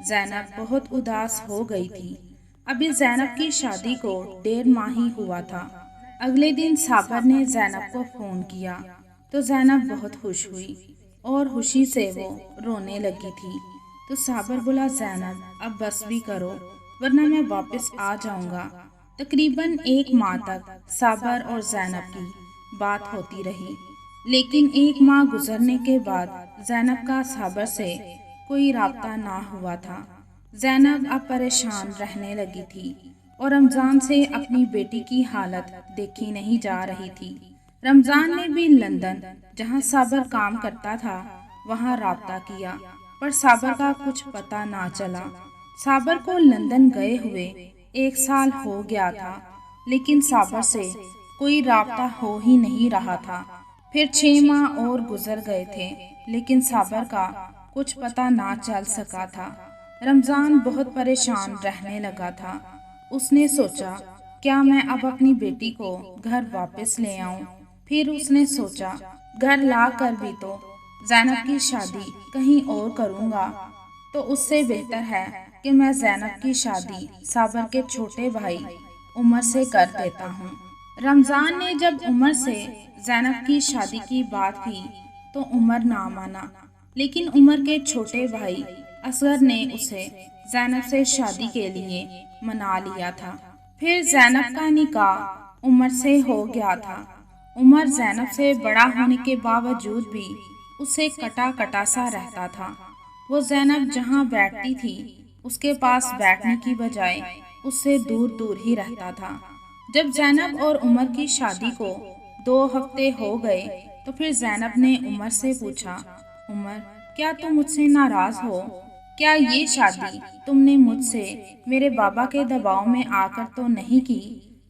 زینب بہت اداس ہو گئی تھی۔ ابھی زینب کی شادی کو 1.5 ماہ ہی ہوا تھا۔ اگلے دن صابر نے زینب کو فون کیا تو زینب بہت خوش ہوئی اور خوشی سے وہ رونے لگی تھی۔ تو صابر بولا، زینب اب بس بھی کرو ورنہ میں واپس آ جاؤں گا۔ تقریباً 1 ماہ تک صابر اور زینب کی بات ہوتی رہی، لیکن 1 ماہ گزرنے کے بعد زینب کا صابر سے کوئی رابطہ نہ ہوا تھا۔ زینب اب پریشان رہنے لگی تھی اور رمضان سے اپنی بیٹی کی حالت دیکھی نہیں جا رہی تھی۔ رمضان نے بھی لندن جہاں صابر کام کرتا تھا وہاں رابطہ کیا، پر صابر کا کچھ پتہ نہ چلا۔ صابر کو لندن گئے ہوئے 1 سال ہو گیا تھا، لیکن صابر سے کوئی رابطہ ہو ہی نہیں رہا تھا۔ پھر 6 ماہ اور گزر گئے تھے، لیکن صابر کا کچھ پتہ نہ چل سکا تھا۔ رمضان بہت پریشان رہنے لگا تھا۔ اس نے سوچا، کیا میں اب اپنی بیٹی کو گھر واپس لے آؤں؟ پھر اس نے سوچا، گھر لا کر بھی تو زینب کی شادی کہیں اور کروں گا، تو اس سے بہتر ہے کہ میں زینب کی شادی صابر کے چھوٹے بھائی عمر سے کر دیتا ہوں۔ رمضان نے جب عمر سے زینب کی شادی کی بات کی تو عمر نہ مانا، لیکن عمر کے چھوٹے بھائی اصغر نے اسے زینب سے شادی کے لیے منا لیا تھا۔ پھر زینب کا نکاح عمر سے ہو گیا تھا۔ عمر زینب سے بڑا ہونے کے باوجود بھی اسے کٹا کٹا سا رہتا تھا۔ وہ زینب جہاں بیٹھتی تھی اس کے پاس بیٹھنے کی بجائے اس سے دور دور ہی رہتا تھا۔ جب زینب اور عمر کی شادی کو 2 ہفتے ہو گئے تو پھر زینب نے عمر سے پوچھا، عمر کیا تم مجھ سے ناراض ہو؟ کیا یہ شادی تم نے مجھ سے میرے بابا کے دباؤ میں آ کر تو نہیں کی؟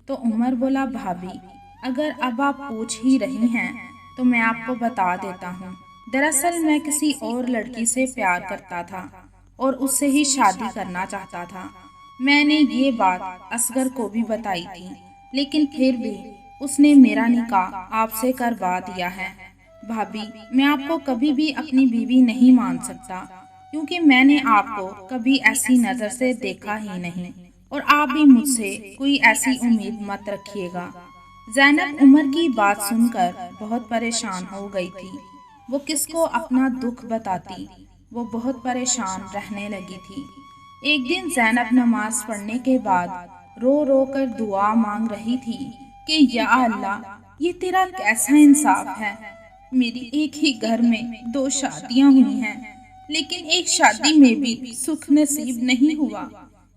تو عمر بولا، بھابھی اگر اب آپ پوچھ ہی رہی ہیں تو میں آپ کو بتا دیتا ہوں، دراصل میں کسی اور لڑکی سے پیار کرتا تھا اور اس سے ہی شادی کرنا چاہتا تھا۔ میں نے یہ بات اصغر کو بھی بتائی تھی، لیکن پھر بھی اس نے میرا نکاح آپ سے کروا دیا ہے۔ بھابھی میں آپ کو کبھی بھی اپنی بیوی نہیں مان سکتا، کیونکہ میں نے آپ کو کبھی ایسی نظر سے دیکھا ہی نہیں، اور آپ بھی مجھ سے کوئی ایسی امید مت رکھیے گا۔ زینب عمر کی بات سن کر بہت پریشان ہو گئی تھی۔ وہ کس کو اپنا دکھ بتاتی؟ وہ بہت پریشان رہنے لگی تھی۔ ایک دن زینب نماز پڑھنے کے بعد رو رو کر دعا مانگ رہی تھی کہ یا اللہ، یہ تیرا کیسا انصاف ہے؟ میری ایک ہی گھر میں 2 شادیاں ہوئی ہیں، لیکن ایک شادی میں بھی سکھ نصیب نہیں ہوا۔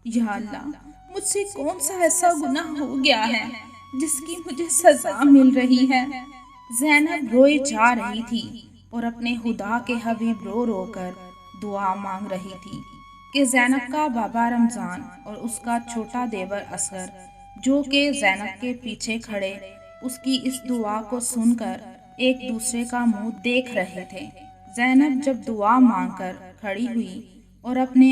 یا اللہ، مجھ سے کون سا ایسا گناہ ہو گیا ہے جس کی مجھے سزا مل رہی ہے؟ زینب روئے جا رہی تھی اور اپنے خدا کے حبیب رو رو کر دعا مانگ رہی تھی کہ زینب کا بابا رمضان اور اس کا چھوٹا دیور اصغر، جو کہ زینب کے پیچھے کھڑے اس کی اس دعا کو سن کر ایک دوسرے کا منہ دیکھ رہے تھے۔ زینب جب دعا مانگ کر کھڑی ہوئی اور اپنے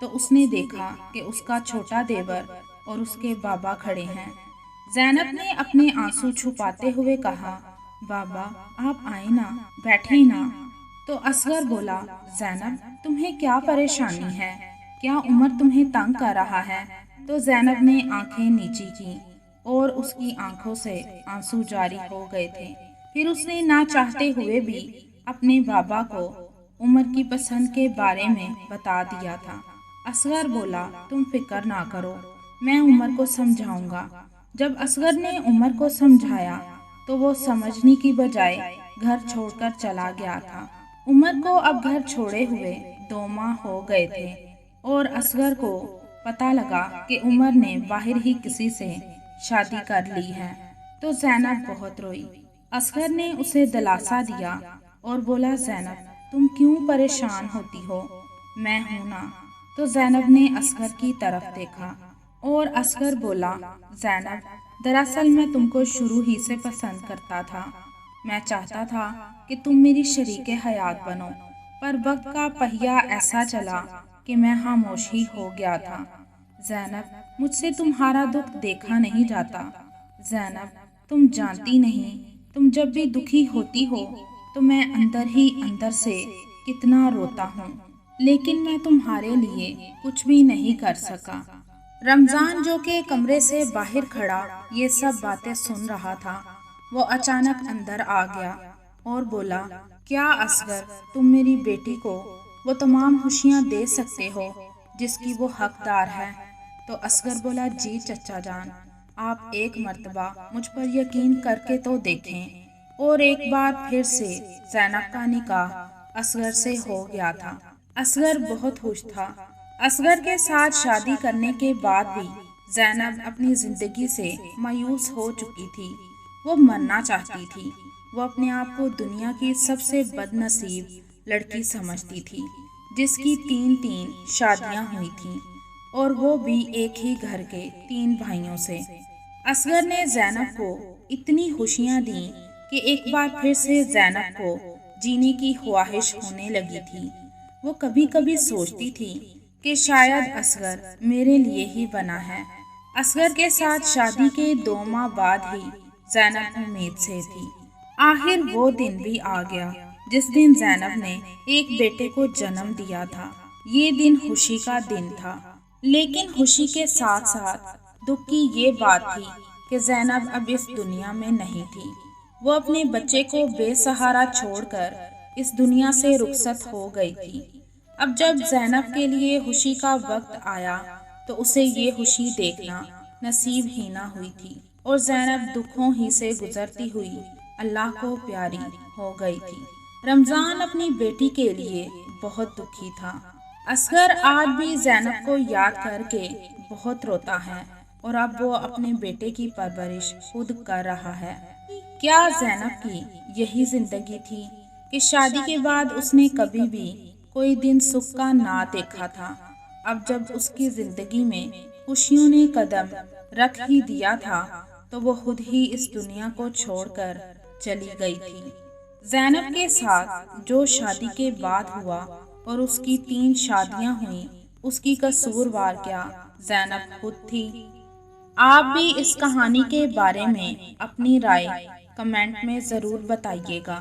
تو اس نے دیکھا کہ اس کا چھوٹا دیور اور اس کے بابا کھڑے ہیں۔ زینب نے اپنے آنسو چھپاتے ہوئے کہا، بابا آپ آئیں نا، بیٹھیں نا۔ تو اصغر بولا، زینب تمہیں کیا پریشانی ہے؟ کیا عمر تمہیں تنگ کر رہا ہے؟ تو زینب نے آنکھیں نیچی کی اور اس کی آنکھوں سے آنسو جاری ہو گئے تھے۔ پھر اس نے نہ چاہتے ہوئے بھی اپنے بابا کو عمر کی پسند کے بارے میں بتا دیا تھا۔ اصغر بولا، تم فکر نہ کرو، میں عمر کو سمجھاؤں گا۔ جب اصغر نے عمر کو سمجھایا تو وہ سمجھنے کی بجائے گھر چھوڑ کر چلا گیا تھا۔ عمر کو اب گھر چھوڑے ہوئے 2 ماہ ہو گئے تھے اور اصغر کو پتہ لگا کہ عمر نے باہر ہی کسی سے شادی کر لی ہے، تو زینب بہت روئی۔ اصغر نے اسے دلاسا دیا اور بولا، زینب تم کیوں پریشان ہوتی ہو؟ میں ہوں نا۔ تو زینب نے اصغر کی طرف دیکھا اور اصغر بولا، زینب دراصل میں تم کو شروع ہی سے پسند کرتا تھا۔ میں چاہتا تھا کہ تم میری شریک حیات بنو، پر وقت کا پہیہ ایسا چلا کہ میں خاموش ہی ہو گیا تھا۔ زینب مجھ سے تمہارا دکھ دیکھا نہیں جاتا۔ زینب تم جانتی نہیں، تم جب بھی دکھی ہوتی ہو تو میں اندر ہی اندر سے کتنا روتا ہوں۔ لیکن میں تمہارے لیے کچھ بھی نہیں کر سکا۔ رمضان جو کہ کمرے سے باہر کھڑا یہ سب باتیں سن رہا تھا، وہ اچانک اندر آ گیا اور بولا، کیا اصغر تم میری بیٹی کو وہ تمام خوشیاں دے سکتے ہو جس کی وہ حقدار ہے؟ تو اصغر بولا، جی چچا جان، آپ ایک مرتبہ مجھ پر یقین کر کے تو دیکھیں۔ اور ایک بار پھر سے زینب کا نکاح اصغر سے ہو گیا تھا۔ اصغر بہت خوش تھا۔ اصغر کے ساتھ شادی کرنے کے بعد بھی زینب اپنی زندگی سے مایوس ہو چکی تھی۔ وہ مرنا چاہتی تھی۔ وہ اپنے آپ کو دنیا کی سب سے بد نصیب لڑکی سمجھتی تھی، جس کی تین شادیاں ہوئی تھیں، اور وہ بھی ایک ہی گھر کے 3 بھائیوں سے۔ اصغر نے زینب کو اتنی خوشیاں دیں کہ ایک بار پھر سے زینب کو جینے کی خواہش ہونے لگی تھی۔ وہ کبھی کبھی سوچتی تھی کہ شاید اصغر میرے لیے ہی بنا ہے۔ اصغر کے ساتھ شادی کے 2 ماہ بعد ہی زینب امید سے تھی۔ آخر وہ دن بھی آ گیا جس دن زینب نے ایک بیٹے کو جنم دیا تھا۔ یہ دن خوشی کا دن تھا، لیکن خوشی کے ساتھ ساتھ دکھ کی یہ بات تھی کہ زینب اب اس دنیا میں نہیں تھی۔ وہ اپنے بچے کو بے سہارا چھوڑ کر اس دنیا سے رخصت ہو گئی تھی۔ اب جب زینب کے لیے خوشی کا وقت آیا تو اسے یہ خوشی دیکھنا نصیب ہی نہ ہوئی تھی، اور زینب دکھوں ہی سے گزرتی ہوئی اللہ کو پیاری ہو گئی تھی۔ رمضان اپنی بیٹی کے لیے بہت دکھی تھا۔ اصغر آج بھی زینب کو یاد کر کے بہت روتا ہے، اور اب وہ اپنے بیٹے کی پرورش خود کر رہا ہے۔ کیا زینب کی یہی زندگی تھی کہ شادی کے بعد اس نے کبھی بھی کوئی دن سکھ کا نہ دیکھا تھا؟ اب جب اس کی زندگی میں خوشیوں نے قدم رکھ ہی دیا تھا تو وہ خود ہی اس دنیا کو چھوڑ کر چلی گئی تھی۔ زینب کے ساتھ جو شادی کے بعد ہوا اور اس کی 3 شادیاں ہوئیں، اس کی قصوروار کیا زینب خود تھی۔ آپ بھی اس کہانی کے بارے میں اپنی رائے کمنٹ میں ضرور بتائیے گا۔